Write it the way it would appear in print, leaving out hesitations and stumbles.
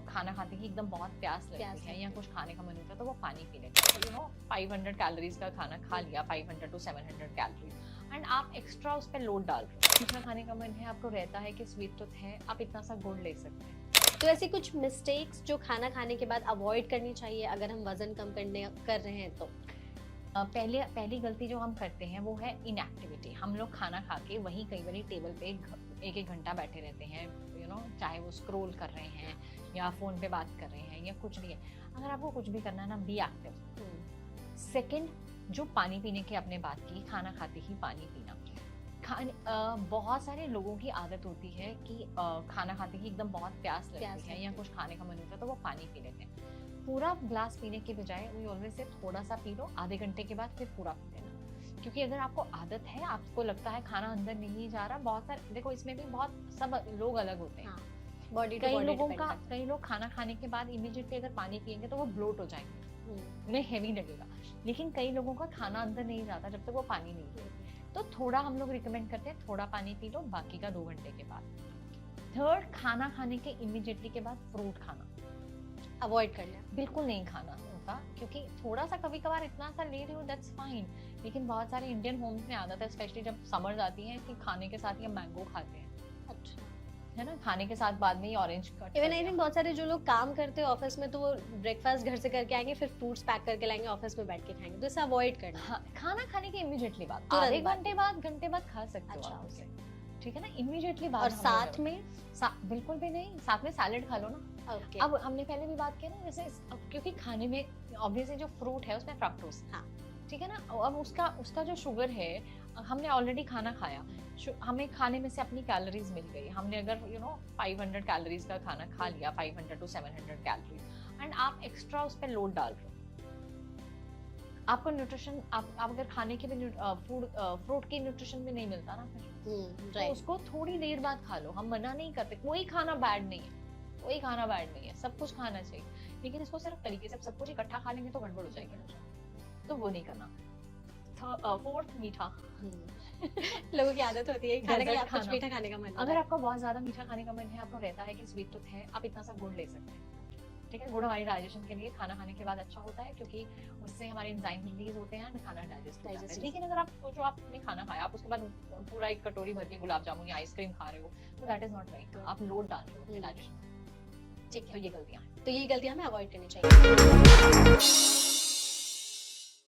खाना खाते ही एकदम बहुत प्यास लगती है या कुछ खाने का मन होता है तो वो पानी पी लेते हैं। 500 कैलोरीज का खाना खा लिया, 500 to 700 कैलोरीज, एंड आप एक्स्ट्रा उस पर लोड डाल रहे हो। मीठा खाने का मन है, आपको रहता है कि स्वीट टूथ है, आप इतना सा गुड़ ले सकते हैं। तो ऐसी कुछ मिस्टेक्स जो खाना खाने के बाद अवॉइड करनी चाहिए अगर हम वजन कम कर रहे हैं तो? पहली गलती जो हम करते हैं वो है इनएक्टिविटी। हम लोग खाना खा के वहीं कई बार टेबल पे एक घंटा बैठे रहते हैं, चाहे वो स्क्रॉल कर रहे हैं या फोन पे बात कर रहे हैं या कुछ भी है। अगर आपको कुछ भी करना है ना, बी एक्टिव। सेकंड, जो पानी पीने की आपने बात की, खाना खाते ही पानी पीना। बहुत सारे लोगों की आदत होती है कि खाना खाते ही एकदम बहुत प्यास लगती है या कुछ खाने का मन होता है तो वो पानी पी लेते हैं। पूरा ग्लास पीने के बजाय वी ऑलवेज से थोड़ा सा पी लो, आधे घंटे के बाद फिर पूरा पी लेना। क्योंकि अगर आपको आदत है, आपको लगता है खाना अंदर नहीं जा रहा, बहुत सारे देखो इसमें भी बहुत सब लोग अलग होते हैं। बॉडी कई लोग खाना खाने के बाद इमीडिएटली अगर पानी पिएंगे तो वो ब्लोट हो जाएंगे, उन्हें हेवी लगेगा। लेकिन कई लोगों का खाना अंदर नहीं जाता जब तक वो पानी नहीं पिए। तो थोड़ा हम लोग रिकमेंड करते हैं, थोड़ा पानी पी लो, बाकी का 2 घंटे के बाद। थर्ड, खाना खाने के इमीडिएटली के बाद फ्रूट खाना अवॉइड करना, बिल्कुल नहीं खाना होता। क्योंकि थोड़ा सा कभी कभार इतना सा ले रही हो दैट्स फाइन, लेकिन बहुत सारे इंडियन होम्स में आदत है, स्पेशली जब समर्स आती है, कि खाने के साथ ये मैंगो खाते हैं। अच्छा है ना, खाने के साथ बाद में ही orange cut. Even I think बहुत सारे जो लोग काम करते हैं ऑफिस में तो वो ब्रेकफास्ट घर से करके आएंगे, फिर फ्रूट्स पैक करके लाएंगे, ऑफिस में बैठ के खाएंगे। तो इसे अवॉइड करना। हाँ, खाना खाने के इमीडिएटली बाद, तुरंत आधे बाद। घंटे बाद खा सकते हो अच्छा, आप उसे, ठीक है ना, इमीडिएटली बाद। और साथ में बिल्कुल भी नहीं, साथ में सैलेड खा लो ना। Okay. अब हमने पहले भी बात की ना, जैसे क्योंकि खाने में ऑब्वियसली जो फ्रूट है उसमें फ्रक्टोज, हाँ, ठीक है ना। अब उसका जो शुगर है, हमने ऑलरेडी खाना खाया, हमें खाने में से अपनी कैलोरीज मिल गई। हमने अगर 500 कैलोरीज का खाना खा लिया, 500 to 700 कैलोरीज, एंड आप एक्स्ट्रा उस पर लोड डाल रहे हो। आपको न्यूट्रिशन, आप अगर खाने के भी फ्रूट की न्यूट्रिशन भी नहीं मिलता ना फिर, तो उसको थोड़ी देर बाद खा लो। हम मना नहीं करते, कोई खाना बैड नहीं है, कोई खाना बैड नहीं है, सब कुछ खाना चाहिए, लेकिन इसको सिर्फ तरीके से सब कुछ इकट्ठा खा लेंगे तो गड़बड़ हो जाएगी, तो वो नहीं करना। फोर्थ, मीठा। लोगों की आदत होती है खाने के कुछ मीठा खाने का मन। अगर आपको बहुत ज्यादा मीठा खाने का मन है, आपको रहता है कि स्वीट टूथ है, आप इतना सा गुड़ ले सकते हैं, ठीक है। गुड़ हमारी डाइजेशन के लिए खाना खाने के बाद अच्छा होता है, क्योंकि उससे हमारे एंजाइम रिलीज होते हैं, खाना डाइजेस्ट होता है। लेकिन अगर आप जो आपने खाना खाया, आप उसके बाद पूरा एक कटोरी भर के गुलाब जामुन या आइसक्रीम खा रहे हो, तो दैट इज नॉट राइट, आप लोड डाल रहे हो अपने डाइजेशन। ठीक है, तो ये गलतियां हमें अवॉइड करनी चाहिए।